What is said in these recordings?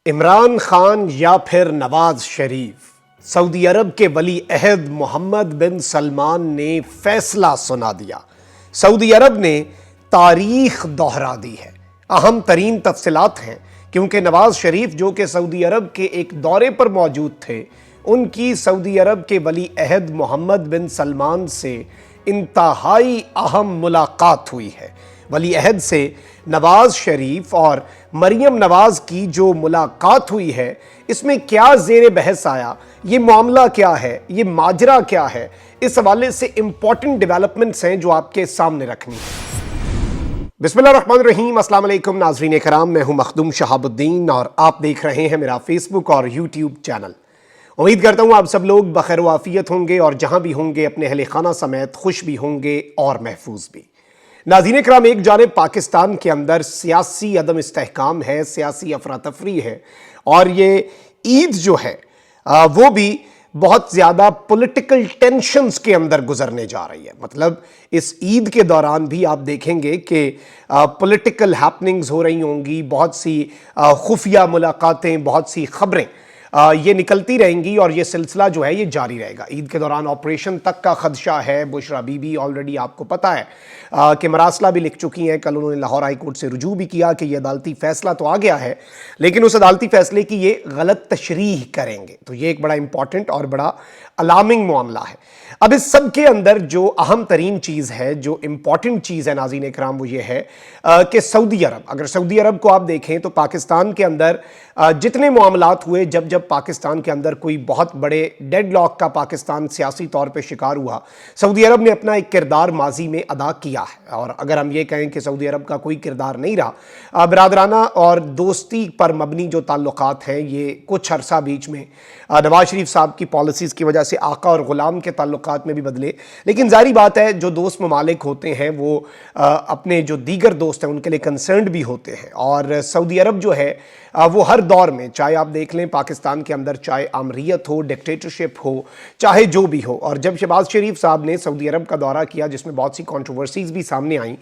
عمران خان یا پھر نواز شریف، سعودی عرب کے ولی عہد محمد بن سلمان نے فیصلہ سنا دیا۔ سعودی عرب نے تاریخ دہرا دی ہے۔ اہم ترین تفصیلات ہیں کیونکہ نواز شریف جو کہ سعودی عرب کے ایک دورے پر موجود تھے، ان کی سعودی عرب کے ولی عہد محمد بن سلمان سے انتہائی اہم ملاقات ہوئی ہے۔ ولی عہد سے نواز شریف اور مریم نواز کی جو ملاقات ہوئی ہے، اس میں کیا زیر بحث آیا، یہ معاملہ کیا ہے، یہ ماجرا کیا ہے، اس حوالے سے امپورٹنٹ ڈیولپمنٹس ہیں جو آپ کے سامنے رکھنی ہیں۔ بسم اللہ الرحمن الرحیم۔ السلام علیکم ناظرین کرام، میں ہوں مخدوم شہاب الدین اور آپ دیکھ رہے ہیں میرا فیس بک اور یوٹیوب چینل۔ امید کرتا ہوں آپ سب لوگ بخیر و عافیت ہوں گے اور جہاں بھی ہوں گے اپنے اہل خانہ سمیت خوش بھی ہوں گے اور محفوظ بھی۔ ناظرین کرام، ایک جانب پاکستان کے اندر سیاسی عدم استحکام ہے، سیاسی افراتفری ہے، اور یہ عید جو ہے وہ بھی بہت زیادہ پولیٹیکل ٹینشنز کے اندر گزرنے جا رہی ہے۔ مطلب اس عید کے دوران بھی آپ دیکھیں گے کہ پولیٹیکل ہیپننگز ہو رہی ہوں گی، بہت سی خفیہ ملاقاتیں، بہت سی خبریں یہ نکلتی رہیں گی اور یہ سلسلہ جو ہے یہ جاری رہے گا۔ عید کے دوران آپریشن تک کا خدشہ ہے۔ بشرا بی بی آلریڈی آپ کو پتہ ہے کہ مراسلہ بھی لکھ چکی ہیں۔ کل انہوں نے لاہور ہائی کورٹ سے رجوع بھی کیا کہ یہ عدالتی فیصلہ تو آ گیا ہے، لیکن اس عدالتی فیصلے کی یہ غلط تشریح کریں گے۔ تو یہ ایک بڑا امپورٹنٹ اور بڑا الارمنگ معاملہ ہے۔ اب اس سب کے اندر جو اہم ترین چیز ہے، جو امپورٹنٹ چیز ہے ناظرین اکرام، وہ یہ ہے کہ سعودی عرب، اگر سعودی عرب کو آپ دیکھیں تو پاکستان کے اندر جتنے معاملات ہوئے، جب پاکستان کے اندر کوئی بہت بڑے ڈیڈ لاک کا پاکستان سیاسی طور پہ شکار ہوا، سعودی عرب نے اپنا ایک کردار ماضی میں ادا کیا ہے۔ اور اگر ہم یہ کہیں کہ سعودی عرب کا کوئی کردار نہیں رہا، برادرانہ اور دوستی پر مبنی جو تعلقات ہیں، یہ کچھ عرصہ بیچ میں نواز شریف صاحب کی پالیسیز کی وجہ سے آقا اور غلام کے تعلقات میں بھی بدلے، لیکن ظاہری بات ہے جو دوست ممالک ہوتے ہیں وہ اپنے جو دیگر دوست ہیں ان کے لیے کنسرنڈ بھی ہوتے ہیں۔ اور سعودی عرب جو ہے وہ ہر دور میں، چاہے آپ دیکھ لیں پاکستان کے اندر، چاہے آمریت ہو، ڈکٹیٹرشپ ہو، چاہے جو بھی ہو، اور جب شہباز شریف صاحب نے سعودی عرب کا دورہ کیا جس میں بہت سی کنٹروورسیز بھی سامنے آئیں،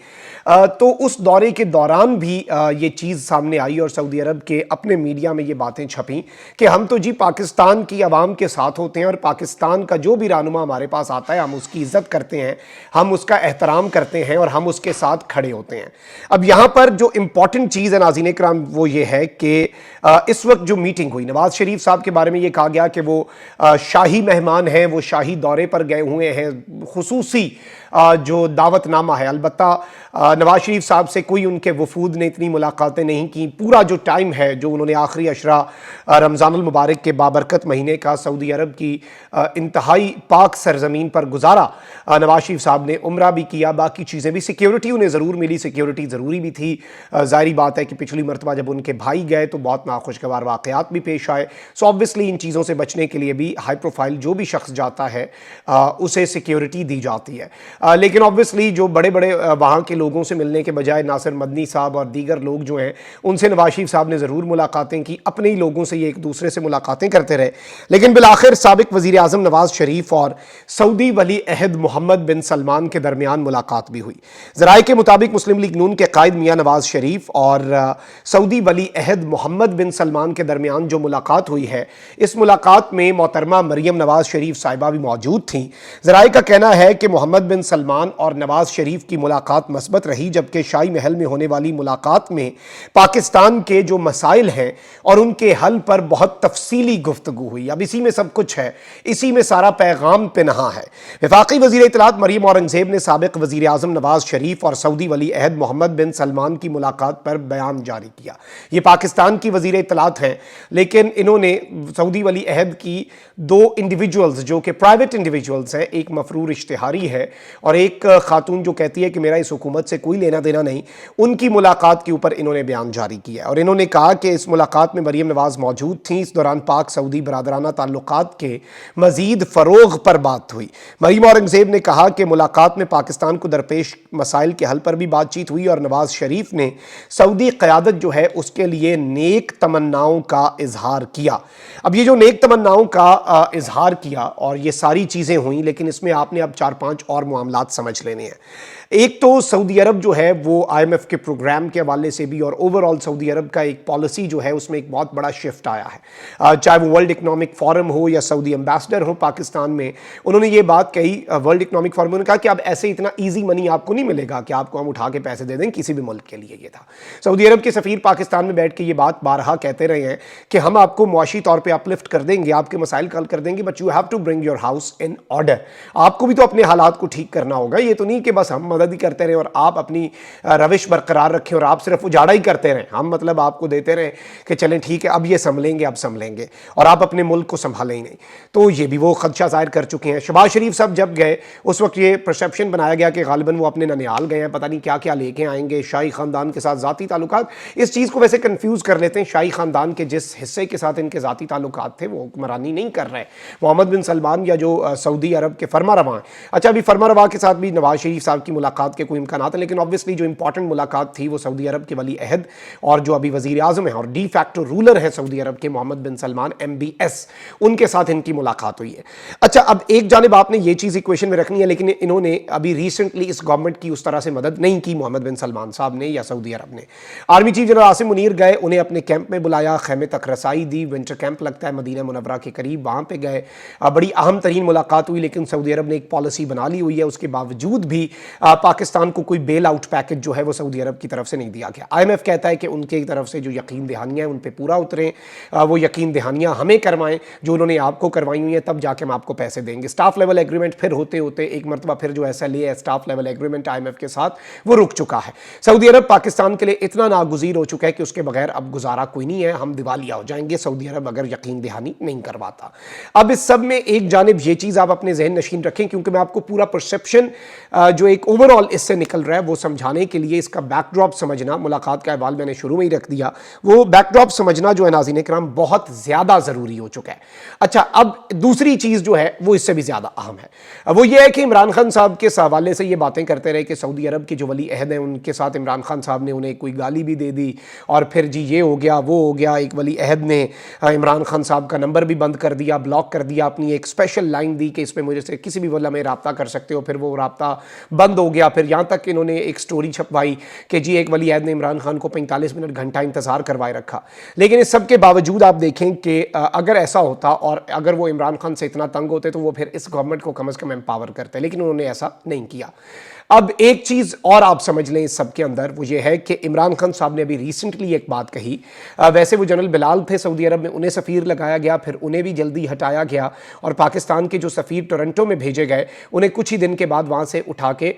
تو اس دورے کے دوران بھی یہ چیز سامنے آئی اور سعودی عرب کے اپنے میڈیا میں یہ باتیں چھپیں کہ ہم تو جی پاکستان کی عوام کے ساتھ ہوتے ہیں اور پاکستان کا جو بھی رہنما ہمارے پاس آتا ہے ہم اس کی عزت کرتے ہیں، ہم اس کا احترام کرتے ہیں اور ہم اس کے ساتھ کھڑے ہوتے ہیں۔ اب یہاں پر جو امپورٹنٹ چیز ہے ناظرین اکرام وہ یہ ہے کہ اس وقت جو میٹنگ ہوئی، نواز شریف صاحب کے بارے میں یہ کہا گیا کہ وہ شاہی مہمان ہیں، وہ شاہی دورے پر گئے ہوئے ہیں، خصوصی جو دعوت نامہ ہے۔ البتہ نواز شریف صاحب سے کوئی ان کے وفود نے اتنی ملاقاتیں نہیں کی۔ پورا جو ٹائم ہے جو انہوں نے آخری عشرہ رمضان المبارک کے بابرکت مہینے کا سعودی عرب کی انتہائی پاک سرزمین پر گزارا، نواز شریف صاحب نے عمرہ بھی کیا، باقی چیزیں بھی، سیکیورٹی انہیں ضرور ملی، سیکیورٹی ضروری بھی تھی۔ ظاہری بات ہے کہ پچھلی مرتبہ جب ان کے بھائی گئے تو بہت ناخوشگوار واقعات بھی پیش آئے، سو آبویسلی ان چیزوں سے بچنے کے لیے بھی ہائی پروفائل جو بھی شخص جاتا ہے اسے سیکیورٹی دی جاتی ہے۔ لیکن آبویسلی جو بڑے بڑے وہاں کے لوگوں سے ملنے کے بجائے ناصر مدنی صاحب اور دیگر لوگ جو ہیں ان سے نواز شریف صاحب نے ضرور ملاقاتیں کی، اپنے ہی لوگوں سے یہ ایک دوسرے سے ملاقاتیں کرتے رہے، لیکن بالآخر سابق وزیر اعظم نواز شریف اور سعودی ولی عہد محمد بن سلمان کے درمیان ملاقات بھی ہوئی۔ ذرائع کے مطابق مسلم لیگ نون کے قائد میاں نواز شریف اور سعودی ولی عہد محمد بن سلمان کے درمیان جو ملاقات ہوئی ہے، اس ملاقات میں محترمہ مریم نواز شریف صاحبہ بھی موجود تھیں۔ ذرائع کا کہنا ہے کہ محمد بن سلمان اور نواز شریف کی ملاقات مثبت رہی، جبکہ شاہی محل میں ہونے والی ملاقات میں پاکستان کے جو مسائل ہیں اور ان کے حل پر بہت تفصیلی گفتگو ہوئی۔ اب اسی میں سب کچھ ہے، اسی میں سارا پیغام پنہاں ہے۔ وفاقی وزیر اطلاعات مریم اورنگزیب نے سابق وزیر اعظم نواز شریف اور سعودی ولی عہد محمد بن سلمان کی ملاقات پر بیان جاری کیا۔ یہ پاکستان کی وزیر اطلاعات ہیں، لیکن انہوں نے سعودی ولی عہد کی دو انڈیویجولز جو کہ پرائیویٹ انڈیویجولز ہیں، ایک مفرور اشتہاری ہے اور ایک خاتون جو کہتی ہے کہ میرا اس حکومت سے کوئی لینا دینا نہیں، ان کی ملاقات کے اوپر انہوں نے بیان جاری کیا اور انہوں نے کہا کہ اس ملاقات میں مریم نواز موجود تھیں۔ اس دوران پاک سعودی برادرانہ تعلقات کے مزید فروغ پر بات ہوئی۔ مریم اورنگزیب نے کہا کہ ملاقات میں پاکستان کو درپیش مسائل کے حل پر بھی بات چیت ہوئی اور نواز شریف نے سعودی قیادت جو ہے اس کے لیے نیک تمناؤں کا اظہار کیا۔ اب یہ جو نیک تمناؤں کا اظہار کیا اور یہ ساری چیزیں ہوئیں، لیکن اس میں آپ نے اب 4-5 اور معاملات سمجھ لینے ہیں۔ ایک تو سعودی عرب جو ہے وہ IMF کے پروگرام کے حوالے سے بھی اور اوور آل سعودی عرب کا ایک پالیسی جو ہے اس میں ایک بہت بڑا شفٹ آیا ہے. چاہے وہ ورلڈ اکنامک فورم ہو یا سعودی امبیسڈر ہو پاکستان میں, انہوں نے یہ بات کہی ورلڈ اکنامک فورم نے کہا کہ اب ایسے اتنا ایزی منی آپ کو نہیں ملے گا کہ آپ کو ہم اٹھا کے پیسے دے دیں کسی بھی ملک کے لیے. یہ تھا سعودی عرب کے سفیر پاکستان میں بیٹھ کے یہ بات بارہا کہتے رہے ہیں کہ ہم آپ کو معاشی طور پہ اپلفٹ کر دیں گے, آپ کے مسائل حل کر دیں گے, but you have to bring your house in order. آپ کو بھی تو اپنے حالات کو ٹھیک کرنا ہوگا. یہ تو نہیں کہ بس ہم مدد ہی کرتے رہیں اور آپ اپنی روش برقرار رکھیں اور آپ صرف اجاڑا ہی کرتے رہیں. ہم مطلب آپ کو دیتے رہیں کہ چلیں ٹھیک ہے اب یہ سنبھلیں گے, اب سنبھلیں گے, اور آپ اپنے ملک کو سنبھالیں ہی نہیں. تو یہ بھی وہ خدشہ ظاہر کر چکے ہیں. شہباز شریف صاحب جب گئے اس وقت یہ پرسیپشن بنایا گیا کہ غالباً وہ اپنے ننیال گئے ہیں, پتہ نہیں کیا کیا لے کے آئیں گے, شاہی خاندان کے ساتھ ذاتی تعلقات. اس چیز کو ویسے کنفیوز کر لیتے ہیں. شاہی خاندان کے جس حصے کے ساتھ ان کے ذاتی تعلقات تھے وہ حکمرانی نہیں کر رہے. محمد بن سلمان یا جو سعودی عرب کے فرما رواں ہیں, اچھا ابھی فرما رواں کے ساتھ بھی نواز شریف صاحب کی ملاقات کے کوئی امکانات ہیں, لیکن obviously جو امپورٹنٹ ملاقات تھی وہ سعودی عرب کے ولی عہد اور جو ابھی وزیر اعظم ہیں اور ڈی فیکٹو رولر ہیں سعودی عرب کے محمد بن سلمان MBS, ان کے ساتھ ان کی ملاقات ہوئی ہے. اچھا اب ایک جانب آپ نے یہ چیز ایکویشن میں رکھنی ہے, لیکن انہوں نے ابھی ریسنٹلی اس گورنمنٹ کی اس طرح سے مدد نہیں کی محمد بن سلمان صاحب نے یا سعودی عرب نے. Army chief general Asim Munir گئے, انہیں اپنے کیمپ میں بلایا, خیمے تک رسائی دی, ونٹر کیمپ لگتا ہے مدینہ منورہ کے قریب, وہاں پہ گئے, بڑی اہم ترین ملاقات ہوئی. لیکن سعودی عرب نے ایک پالیسی بنا لی ہوئی ہے, اس کے باوجود بھی پاکستان کو کوئی بیل آؤٹ پیکج جو ہے وہ سعودی عرب کی طرف سے نہیں دیا گیا. IMF کہتا ہے کہ ان کی طرف سے جو یقین دہانیاں ہیں ان پہ پورا اتریں, وہ یقین دہانیاں ہمیں کروائیں جو انہوں نے آپ کو کروائی ہوئی ہیں, تب جا کے ہم آپ کو پیسے دیں گے. اسٹاف لیول ایگریمنٹ پھر ہوتے ہوتے ایک مرتبہ پھر جو SLA ہے اسٹاف لیول ایگریمنٹ IMF کے ساتھ وہ رک چکا ہے. سعودی عرب پاکستان کے لیے اتنا ناگزیر ہو چکا ہے کہ اس کے بغیر اب گزارا کوئی نہیں ہے, ہم دیوالیہ ہو جائیں گے سعودی عرب اگر یقین دہانی نہیں کرواتا. اب اس سب میں ایک جانب یہ چیز آپ اپنے ذہن نشین رکھیں, کیونکہ میں آپ کو پورا پرسیپشن جو ایک اوور آل اس سے نکل رہا ہے وہ سمجھانے کے لیے اس کا بیک ڈراپ سمجھنا, ملاقات کا احوال میں نے شروع میں ہی رکھ دیا, وہ بیک ڈراپ سمجھنا جو ہے ناظرین کرام بہت زیادہ ضروری ہو چکا ہے. اچھا اب دوسری چیز جو ہے وہ اس سے بھی زیادہ اہم ہے, وہ یہ ہے کہ عمران خان صاحب کے حوالے سے یہ باتیں کرتے رہے کہ سعودی عرب کے جو ولی عہد ہیں ان کے ساتھ عمران خان صاحب نے انہیں کوئی گالی بھی دے دی, اور پھر جی یہ ہو گیا وہ ہو گیا. ایک ولی عہد نے عمران خان صاحب کا نمبر بھی بند کر دیا, بلاک کر دیا, اپنی ایک اسپیشل لائن دی کہ اس پہ مجھے سے کسی بھی وجہ میں رابطہ کر سکتے ہو, پھر وہ رابطہ بند ہو گیا. پھر یہاں تک کہ انہوں نے ایک سٹوری چھپوائی کہ جی ایک ولی عہد نے عمران خان کو 45 منٹ گھنٹہ انتظار کروائے رکھا. لیکن اس سب کے باوجود آپ دیکھیں کہ اگر ایسا ہوتا اور اگر وہ عمران خان سے اتنا تنگ ہوتے تو وہ پھر اس گورنمنٹ کو کم از کم امپاور کرتے, لیکن انہوں نے ایسا نہیں کیا. اب ایک چیز اور آپ سمجھ لیں اس سب کے اندر, وہ یہ ہے کہ عمران خان صاحب نے ابھی ریسنٹلی ایک بات کہی, ویسے وہ جنرل بلال تھے سعودی عرب میں, انہیں سفیر لگایا گیا, پھر انہیں بھی جلدی ہٹایا گیا, اور پاکستان کے جو سفیر ٹورنٹو میں بھیجے گئے انہیں کچھ ہی دن کے بعد وہاں سے اٹھا کے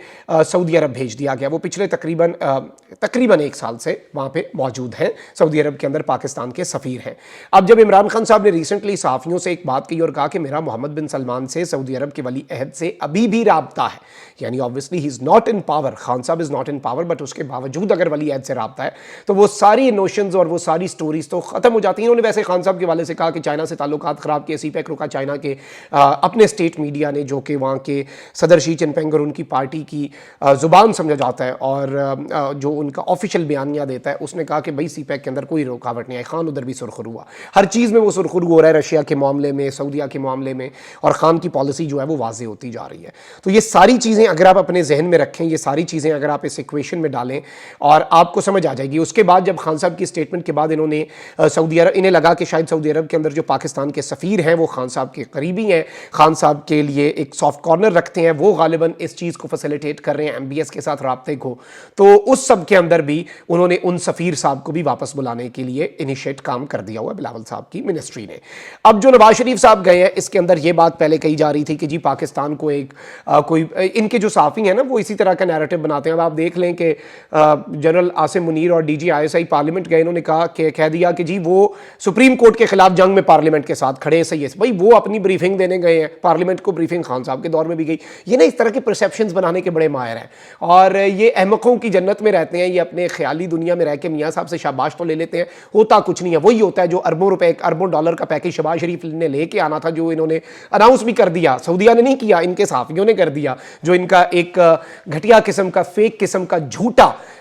سعودی عرب بھیج دیا گیا. وہ پچھلے تقریباً ایک سال سے وہاں پہ موجود ہیں, سعودی عرب کے اندر پاکستان کے سفیر ہیں. اب جب عمران خان صاحب نے ریسنٹلی صحافیوں سے ایک بات کہی اور کہا کہ میرا محمد بن سلمان سے سعودی عرب کے ولی عہد سے ابھی بھی رابطہ ہے, یعنی obviously he is not in power, Khan صاحب is not in power, but اس کے باوجود اگر ولی عہد سے رابطہ ہے تو وہ ساری نوشنز اور وہ ساری سٹوریز تو ختم ہو جاتی ہیں. انہوں نے ویسے خان صاحب کے والے سے کہا کہ چائنا سے تعلقات خراب کیے, سی پیک رکا چائنا کے, اپنے اسٹیٹ میڈیا نے جو کہ وہاں کے صدر شی جن پنگ اور ان کی پارٹی کی زبان سمجھا جاتا ہے اور جو ان کا آفیشیل بیانیہ دیتا ہے, اس نے کہا کہ بھائی سی پیک کے اندر کوئی رکاوٹ نہیں آئی. خان ادھر بھی سرخرو ہوا, ہر چیز میں وہ سرخرو ہو رہا ہے, رشیا کے معاملے میں, سعودیہ کے معاملے میں, اور خان کی پالیسی جو ہے وہ واضح ہوتی جا رہی ہے. تو یہ ساری چیزیں اگر آپ اپنے ذہن میں رکھیں, یہ ساری چیزیں اگر آپ اس ایکویشن میں ڈالیں اور آپ کو سمجھ آ جائے گی. اس کے بعد جب خان صاحب کی اسٹیٹمنٹ کے بعد انہوں نے سعودی عرب, انہیں لگا کہ شاید سعودی عرب کے اندر جو پاکستان کے سفیر ہیں وہ خان صاحب کے قریبی ہیں, خان صاحب کے لیے ایک سافٹ کارنر رکھتے ہیں, وہ غالباً اس چیز کو فیسیلیٹیٹ کر رہے ہیں MBS کے ساتھ رابطے کو, تو اس سب کے اندر بھی انہوں نے ان سفیر صاحب کو بھی واپس بلانے کے لیے انیشیٹ کام کر دیا ہوا ہے بلاول صاحب کی منسٹری نے. اب جو نواز شریف صاحب گئے ہیں اس کے اندر یہ بات پہلے کہی جا رہی تھی کہ جی پاکستان کو ایک کوئی, ان کے جو صحافی ہیں نا وہ اسی طرح کا نیریٹو بناتے ہیں. اب آپ دیکھ لیں کہ جنرل عاصم منیر اور DG ISI پارلیمنٹ گئے, انہوں نے کہہ دیا کہ جی وہ سپریم کورٹ کے خلاف جنگ میں پارلیمنٹ کے ساتھ کھڑے ہیں. صحیح ہے بھائی, وہ اپنی بریفنگ دینے گئے ہیں, پارلیمنٹ کو بریفنگ خان صاحب کے دور میں بھی گئی. یہ نا اس طرح کے پرسیپشنز بنانے کے بڑے ماہر ہیں, اور یہ احمقوں کی جنت میں رہتے ہیں. یہ اپنے خیالی دنیا میں رہ کے میاں صاحب سے شاباش تو لے لیتے ہیں, ہوتا کچھ نہیں ہے. وہی ہوتا ہے جو اربوں ڈالر کا پیکج شہباز شریف نے لے کے آنا تھا, جو انہوں نے اناؤنس بھی کر دیا, سعودیہ نے نہیں کیا, ان کے صحافیوں نے کر دیا, جو ان کا ایک گھٹیا قسم کا فیک قسم کا جھوٹا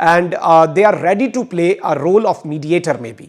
and they are ready to play a role of mediator maybe.